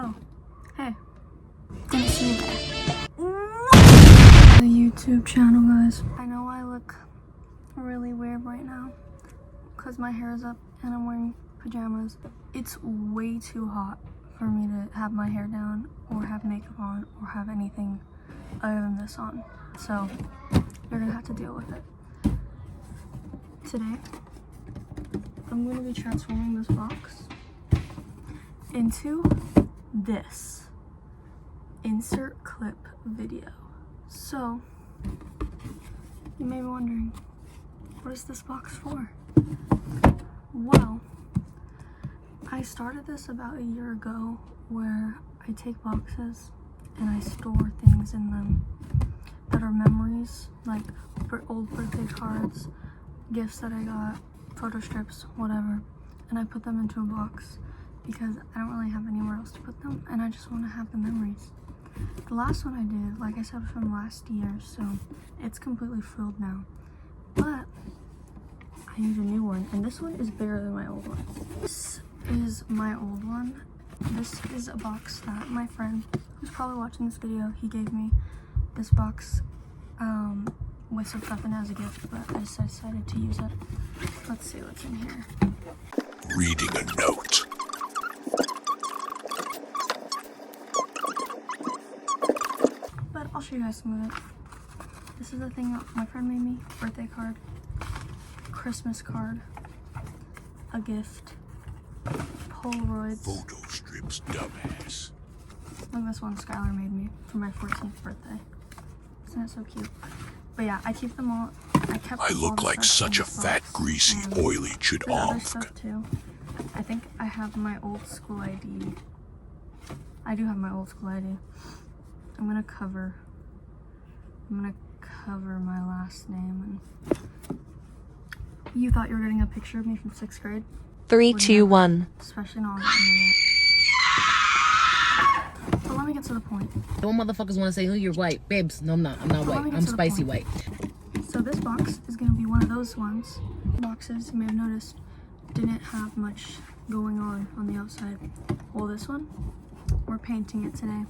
Oh, hey. Good to see you there. The YouTube channel, guys. I know I look really weird right now because my hair is up and I'm wearing pajamas. It's way too hot for me to have my hair down or have makeup on or have anything other than this on. So you're gonna have to deal with it. Today, I'm gonna be transforming this box into this insert clip video. So you may be wondering, what is this box for? Well, I started this about a year ago where I take boxes and I store things in them that are memories, like old birthday cards, gifts that I got, photo strips, whatever, and I put them into a box because I don't really have anywhere else to put them and I just want to have the memories. The last one I did, like I said, was from last year, so it's completely filled now. But I need a new one, and this one is bigger than my old one. This is my old one. This is a box that my friend, who's probably watching this video, he gave me this box with some stuff in it as a gift, but I just decided to use it. Let's see what's in here. Reading a note. But I'll show you guys some of it. This is the thing that my friend made me. Birthday card, Christmas card, a gift, Polaroids. Photo strips, dumbass. Like this one Skylar made me for my 14th birthday. Isn't it so cute? But yeah, I keep them all. I look like such a fat, greasy, oily There's other chudonk. stuff too. I think I have my old school ID. I do have my old school ID. I'm gonna cover my last name. And you thought you were getting a picture of me from 6th grade? 3, 2, 1. Especially not on the internet. But let me get to the point. Don't motherfuckers want to say, "Oh, you're white." Babes, no, I'm not. I'm not Well, let me white. get I'm to the spicy point. white. So this box is gonna be one of those ones. Boxes, you may have noticed, didn't have much going on the outside. Well, this one, we're painting it today.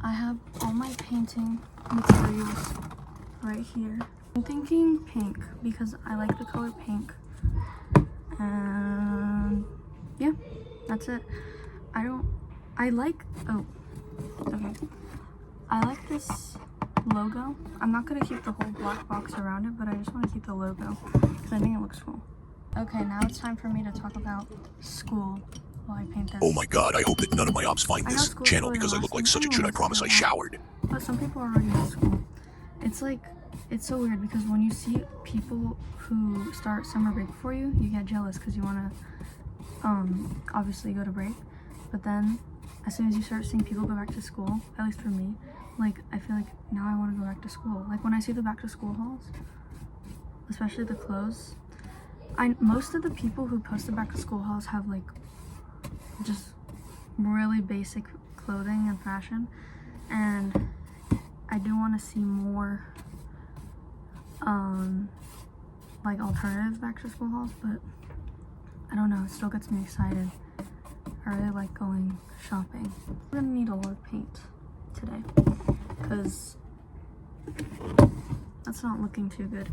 I have all my painting materials right here. I'm thinking pink because I like the color pink. And yeah, that's it. I like this logo. I'm not gonna keep the whole black box around it, but I just want to keep the logo because I think it looks cool. Okay, now it's time for me to talk about school while I paint this. Oh my god, I hope that none of my ops find I know this school's channel really because I the look last like such a thing chud. I anyone promise I wants to know. showered. But some people are already in school. It's like, it's so weird because when you see people who start summer break before you, you get jealous because you want to obviously go to break. But then as soon as you start seeing people go back to school, at least for me, like I feel like now I want to go back to school. Like when I see the back to school hauls, especially the clothes, most of the people who post the back to school hauls have like just really basic clothing and fashion, and I do want to see more like alternative back to school hauls, but I don't know, it still gets me excited. I really like going shopping. I'm gonna need a lot of paint today because that's not looking too good.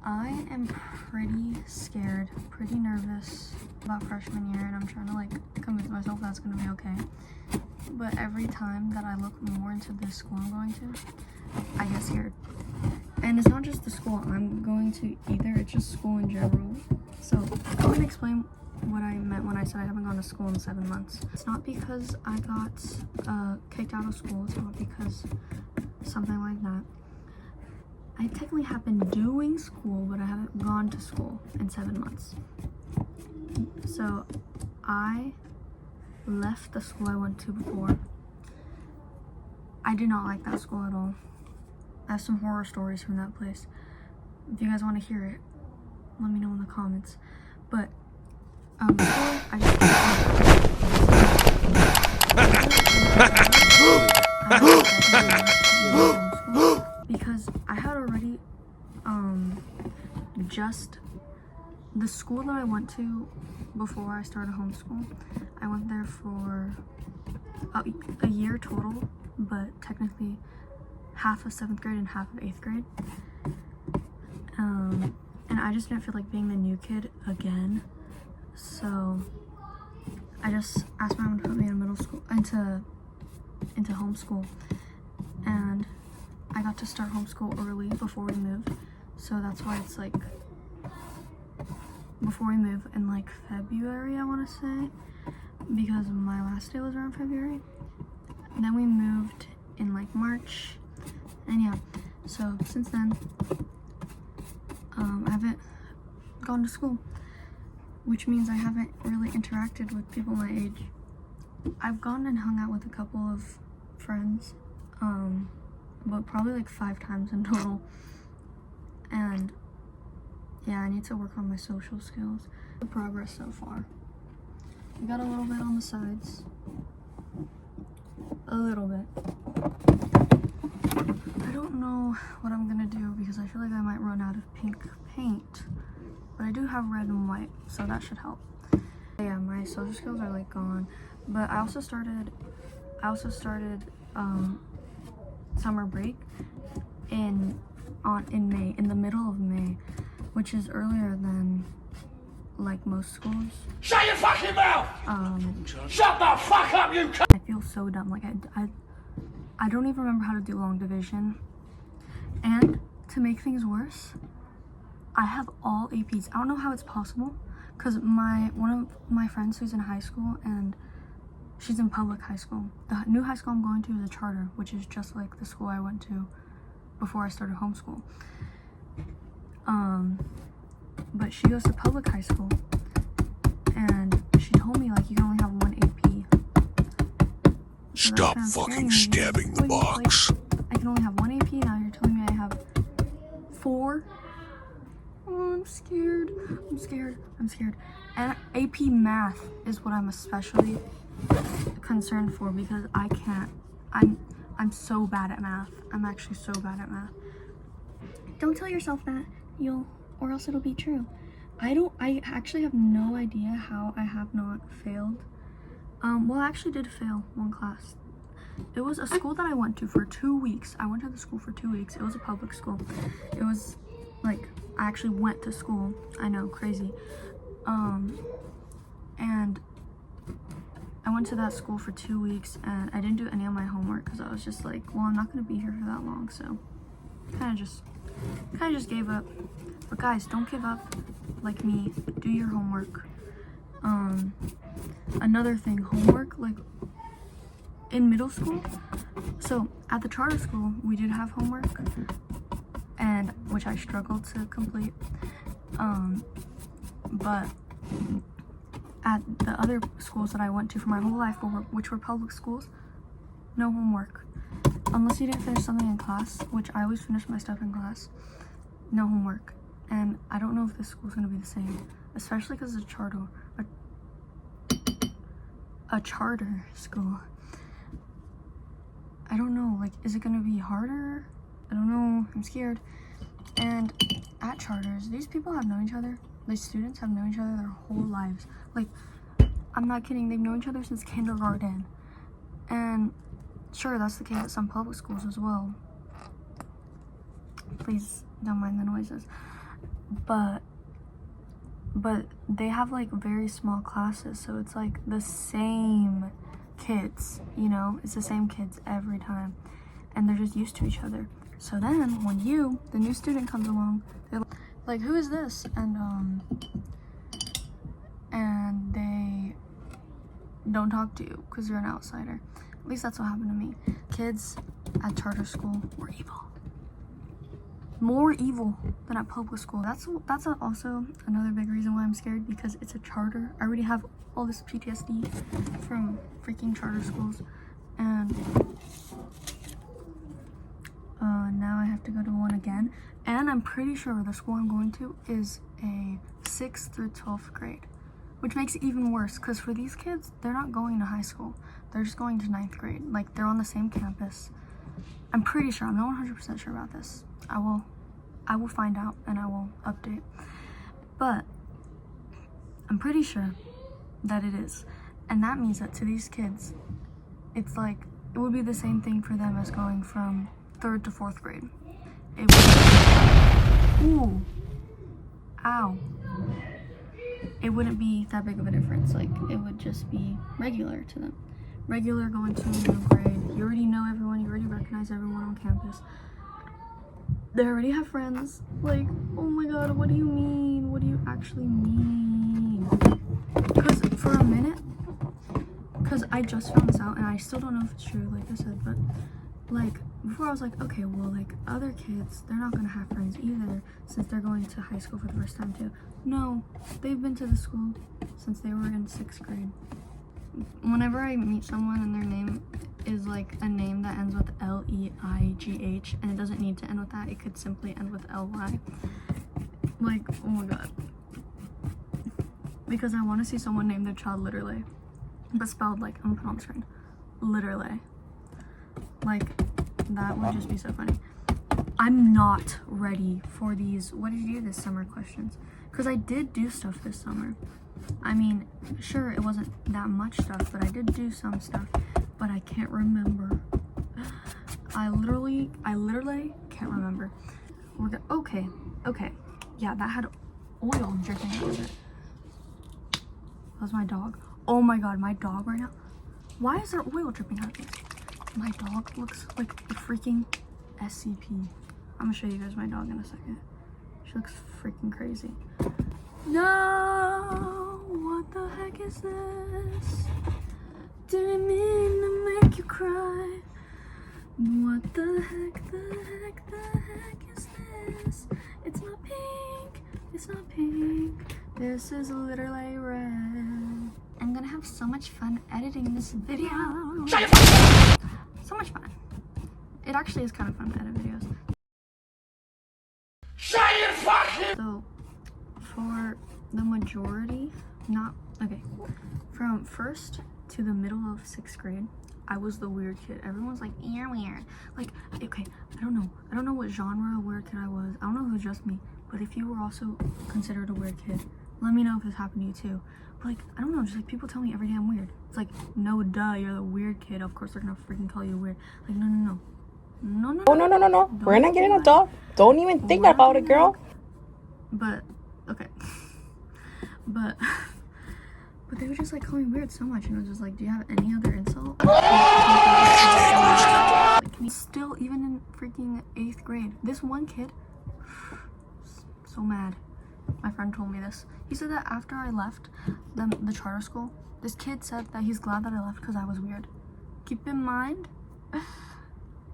I am pretty scared, pretty nervous about freshman year, and I'm trying to like convince myself that's gonna be okay. But every time that I look more into this school I'm going to, I get scared. And it's not just the school I'm going to either, it's just school in general. So I'm gonna explain what I meant when I said I haven't gone to school in 7 months. It's not because I got kicked out of school, it's not because something like that. I technically have been doing school, but I haven't gone to school in 7 months. So I left the school I went to before. I did not like that school at all. I have some horror stories from that place. If you guys want to hear it, let me know in the comments. But I just because I had already just the school that I went to before I started homeschool, I went there for a year total, but technically half of 7th grade and half of 8th grade. And I just didn't feel like being the new kid again, so I just asked my mom to put me in middle school, into homeschool, and I got to start homeschool early before we moved, so that's why it's like before we move in like February, I want to say, because my last day was around February. And then we moved in like March, and yeah, so since then I haven't gone to school, which means I haven't really interacted with people my age. I've gone and hung out with a couple of friends, but probably like 5 times in total. And yeah, I need to work on my social skills. The progress so far. I got a little bit on the sides. A little bit. I don't know what I'm gonna do because I feel like I might run out of pink paint. But I do have red and white, so that should help. Yeah, my social skills are like gone. But I also started summer break in May, in the middle of May, which is earlier than like most schools. Shut your fucking mouth! Shut the fuck up, you I feel so dumb. Like I don't even remember how to do long division. And to make things worse, I have all APs. I don't know how it's possible, because one of my friends who's in high school, and she's in public high school. The new high school I'm going to is a charter, which is just like the school I went to before I started homeschool. But she goes to public high school, and she told me like you can only have 1 AP. So Stop fucking stabbing the box. I can only have 1 AP, now you're telling me I have 4? Oh, I'm scared. I'm scared. And AP math is what I'm especially concerned for, because I can't. I'm so bad at math. I'm actually so bad at math. Don't tell yourself that, or else it'll be true. I actually have no idea how I have not failed. Well, I actually did fail one class. It was a school that I went to for 2 weeks. I went to the school for 2 weeks. It was a public school. It was like, I actually went to school. I know, crazy. And I went to that school for 2 weeks, and I didn't do any of my homework because I was just like, well, I'm not gonna be here for that long, so kind of just gave up. But guys, don't give up like me. Do your homework. Another thing, homework, like in middle school, so at the charter school we did have homework, and which I struggled to complete, but at the other schools that I went to for my whole life, which were public schools, no homework. Unless you didn't finish something in class, which I always finish my stuff in class, no homework. And I don't know if this school's gonna be the same, especially because it's a charter school. I don't know, like, is it gonna be harder? I don't know, I'm scared. And at charters, these people have known each other. These students have known each other their whole lives. Like, I'm not kidding, they've known each other since kindergarten. And sure, that's the case at some public schools as well. Please don't mind the noises. But they have like very small classes, so it's like the same kids, you know? It's the same kids every time. And they're just used to each other. So then when the new student comes along, they're like, who is this? And they don't talk to you because you're an outsider. At least that's what happened to me. Kids at charter school were evil. More evil than at public school. That's also another big reason why I'm scared, because it's a charter. I already have all this PTSD from freaking charter schools, and now I have to go to one again. And I'm pretty sure the school I'm going to is a 6th through 12th grade, which makes it even worse, because for these kids, they're not going to high school. They're just going to 9th grade. Like, they're on the same campus. I'm pretty sure. I'm not 100% sure about this. I will find out and I will update. But I'm pretty sure that it is. And that means that to these kids, it's like, it would be the same thing for them as going from 3rd to 4th grade. It would, ooh, ow. It wouldn't be that big of a difference. Like, it would just be regular to them. Regular going to a new grade. You already know everyone, you already recognize everyone on campus. They already have friends. Like, oh my god, what do you mean? What do you actually mean? Because for a minute, because I just found this out and I still don't know if it's true, like I said, but like before I was like, okay, well, like other kids, they're not gonna have friends either since they're going to high school for the first time too. No, they've been to the school since they were in 6th grade. Whenever I meet someone and their name is like a name that ends with L-E-I-G-H and it doesn't need to end with that, it could simply end with L-Y. Like, oh my god. Because I want to see someone name their child Literally, but spelled like, I'm gonna put it on the screen, Literally. Like, that would just be so funny. I'm not ready for these what did you do this summer questions, because I did do stuff this summer. I mean, sure, it wasn't that much stuff, but I did do some stuff, but I can't remember. I literally can't remember. Okay, yeah, that had oil dripping out of it. That was my dog. Oh my god, my dog right now. Why is there oil dripping out of it? My dog looks like a freaking SCP. I'm gonna show you guys my dog in a second. She looks freaking crazy. No, what the heck is this? Didn't mean to make you cry. What the heck is this? It's not pink. It's not pink. This is literally red. I'm gonna have so much fun editing this video. So much fun. It actually is kind of fun to edit videos. So, for the majority, from 1st to the middle of 6th grade, I was the weird kid. Everyone's like, you're weird. Like, okay, I don't know what genre of weird kid I was. I don't know if it was just me, but if you were also considered a weird kid, let me know if this happened to you too. But like, I don't know, just like people tell me every day I'm weird. It's like, no duh, you're the weird kid. Of course they're gonna freaking call you weird. Like, no. No. We're not getting a dog. Don't even think about it, girl. But, okay. But they would just like call me weird so much, and it was just like, do you have any other insult? Like, can you still, even in freaking 8th grade, this one kid, so mad. My friend told me this. He said that after I left the charter school, this kid said that he's glad that I left because I was weird. Keep in mind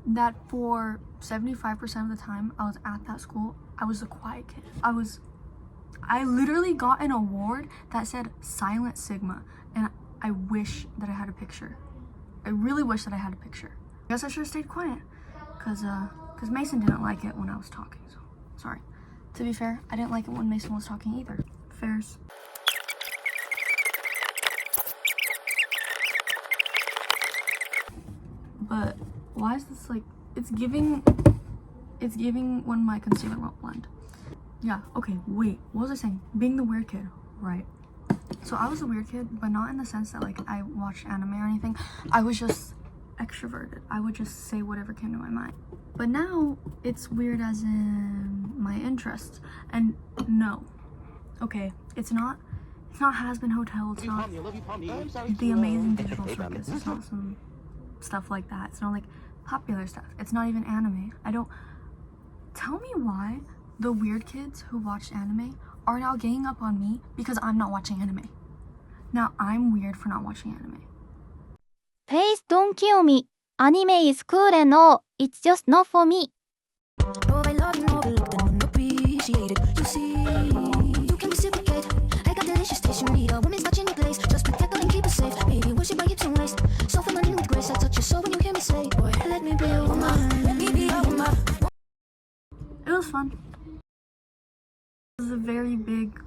that for 75% of the time I was at that school, I was a quiet kid. I literally got an award that said Silent Sigma, and I wish that I had a picture. I really wish that I had a picture. I guess I should have stayed quiet, cause Mason didn't like it when I was talking, so sorry. To be fair, I didn't like it when Mason was talking either. Fairs. But why is this like, it's giving when my concealer won't blend. Yeah, okay, wait, what was I saying? Being the weird kid, right? So I was a weird kid, but not in the sense that like I watched anime or anything. I was just extroverted. I would just say whatever came to my mind. But now it's weird as in my interests. And no, okay, it's not Has-Been Hotel, it's not The Amazing Digital Circus, it's not some stuff like that. It's not like popular stuff. It's not even anime. Tell me why the weird kids who watched anime are now ganging up on me because I'm not watching anime. Now I'm weird for not watching anime. Please don't kill me. Anime is cool and all. It's just not for me. Oh, I love you more, but unappreciated. You see, you can reciprocate. I got delicious taste. You need a woman's touch in your place. Just protect her and keep her safe. Maybe worship by hips and waist. So familiar with grace. I touch your soul when you hear me say, boy, let me be a woman. Let me be a woman. It was fun. It was a very big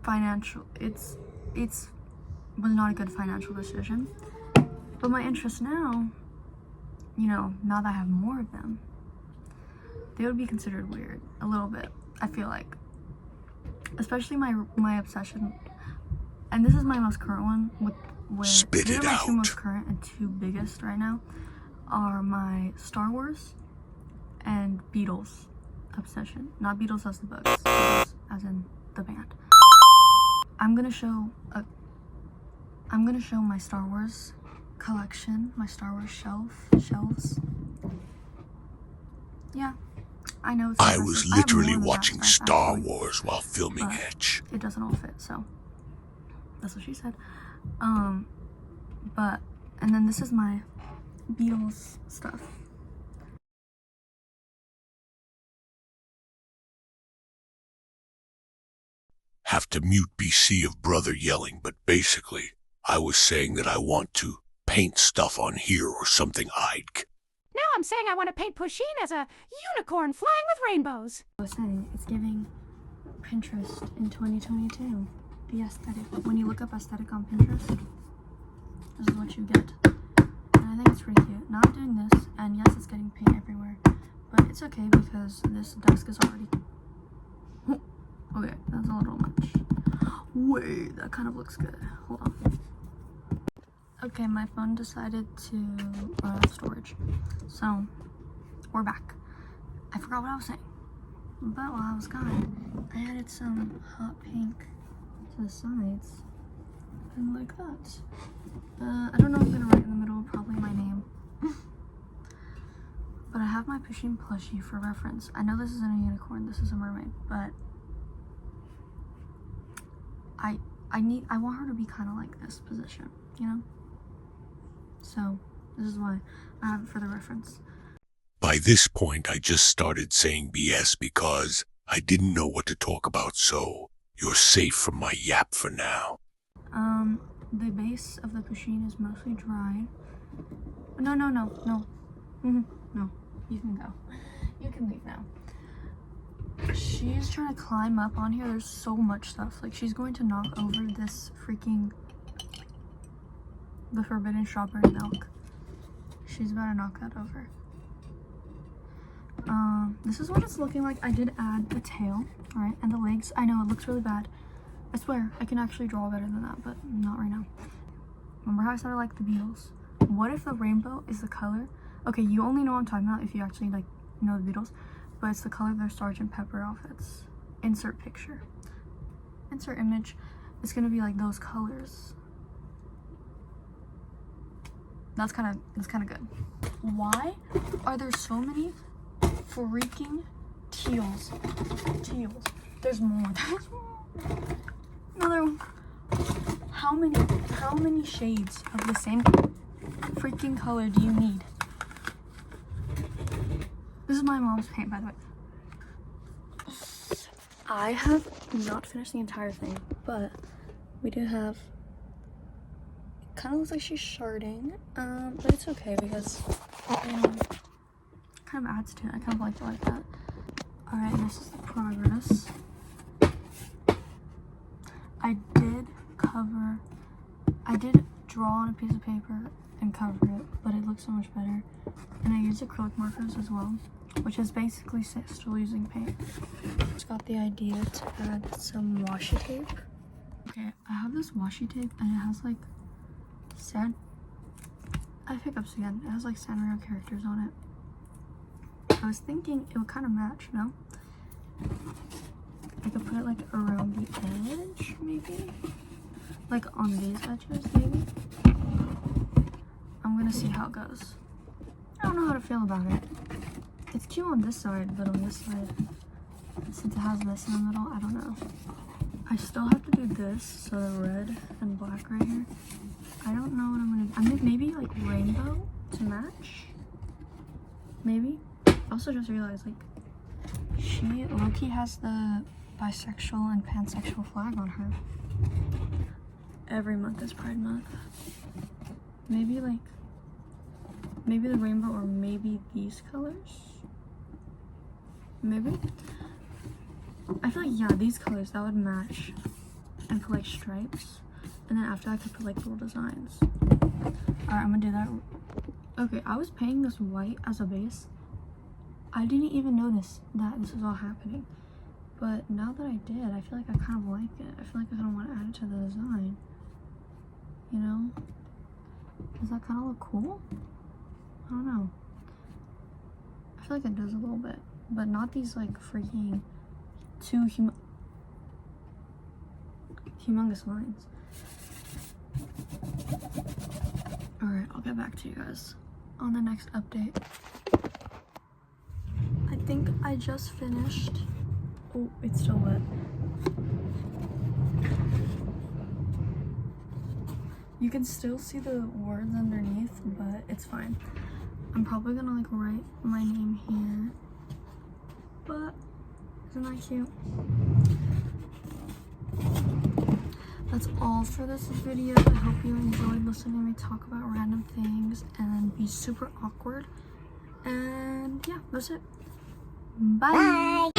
financial, it was not a good financial decision. But my interests now, you know, now that I have more of them, they would be considered weird a little bit, I feel like. Especially my obsession And this is my most current one. Spit these it are my two out. most current and two biggest right now are my Star Wars and Beatles obsession. Not Beatles as the books, Beatles as in the band. I'm gonna show my Star Wars collection, my Star Wars shelves. Yeah, I know it's I impressive. was have more literally than that, watching Star actually, Wars while filming but Edge. it doesn't all fit, so that's what she said. But and then this is my Beatles stuff. Have to mute BC of brother yelling, but basically, I was saying that I want to paint stuff on here or something Now I'm saying I want to paint Pusheen as a unicorn flying with rainbows. I was saying it's giving Pinterest in 2022. The aesthetic. When you look up aesthetic on Pinterest, this is what you get. And I think it's pretty cute. Now I'm doing this, and yes, it's getting paint everywhere, but it's okay because this desk is already. Okay, that's a little much. Wait, that kind of looks good. Hold on. Okay, my phone decided to run out of storage. So, we're back. I forgot what I was saying. But while I was gone, I added some hot pink to the sides. And like that. I don't know if I'm gonna write in the middle, probably my name. But I have my Pusheen plushie for reference. I know this isn't a unicorn, this is a mermaid, but I want her to be kind of like this position, you know? So, this is why I have it for the reference. By this point, I just started saying BS because I didn't know what to talk about, so you're safe from my yap for now. The base of the Pusheen is mostly dried. No. No, you can go. You can leave now. She's trying to climb up on here. There's so much stuff. Like, she's going to knock over this freaking the forbidden strawberry milk. She's about to knock that over. This is what it's looking like. I did add the tail, right, and the legs. I know it looks really bad. I swear I can actually draw better than that, but not right now. Remember how I said I like the Beatles? What if the rainbow is the color? Okay, you only know what I'm talking about if you actually like know the Beatles, but it's the color of their Sgt. Pepper outfits. Insert picture. Insert image. It's gonna be like those colors. That's kind of good. Why are there so many freaking teals? There's more. Another one. How many shades of the same freaking color do you need? This is my mom's paint, by the way. I have not finished the entire thing, but we do have. Kind of looks like she's sharding, but it's okay because kind of adds to it. I kind of like it like that. All right, this is the progress. I did draw on a piece of paper and cover it, but it looks so much better. And I used acrylic markers as well, which is basically still using paint. Just got the idea to add some washi tape. Okay, I have this washi tape and it has like hiccups again. It has like Sanrio characters on it. I was thinking it would kind of match, no? I could put it like around the edge, maybe? Like on these edges, maybe? I'm gonna see how it goes. I don't know how to feel about it. It's cute on this side, but on this side, since it has this in the middle, I don't know. I still have to do this, so the red and black right here. I don't know what I'm gonna do. I mean, maybe like rainbow to match? Maybe? I also just realized, like, she low-key has the bisexual and pansexual flag on her. Every month is Pride Month. Maybe like, maybe the rainbow or maybe these colors? Maybe? I feel like, yeah, these colors, that would match. And put like stripes. And then after I could put like little designs. Alright, I'm gonna do that. Okay, I was painting this white as a base. I didn't even notice that this was all happening. But now that I did, I feel like I kind of like it. I feel like I kind of want to add it to the design. You know? Does that kind of look cool? I don't know. I feel like it does a little bit. But not these like freaking two humongous lines. Alright, I'll get back to you guys on the next update. I think I just finished. Oh, it's still wet. You can still see the words underneath, but it's fine. I'm probably gonna like write my name here. But isn't that cute? That's all for this video. I hope you enjoyed listening to me talk about random things and be super awkward. And yeah, that's it. Bye.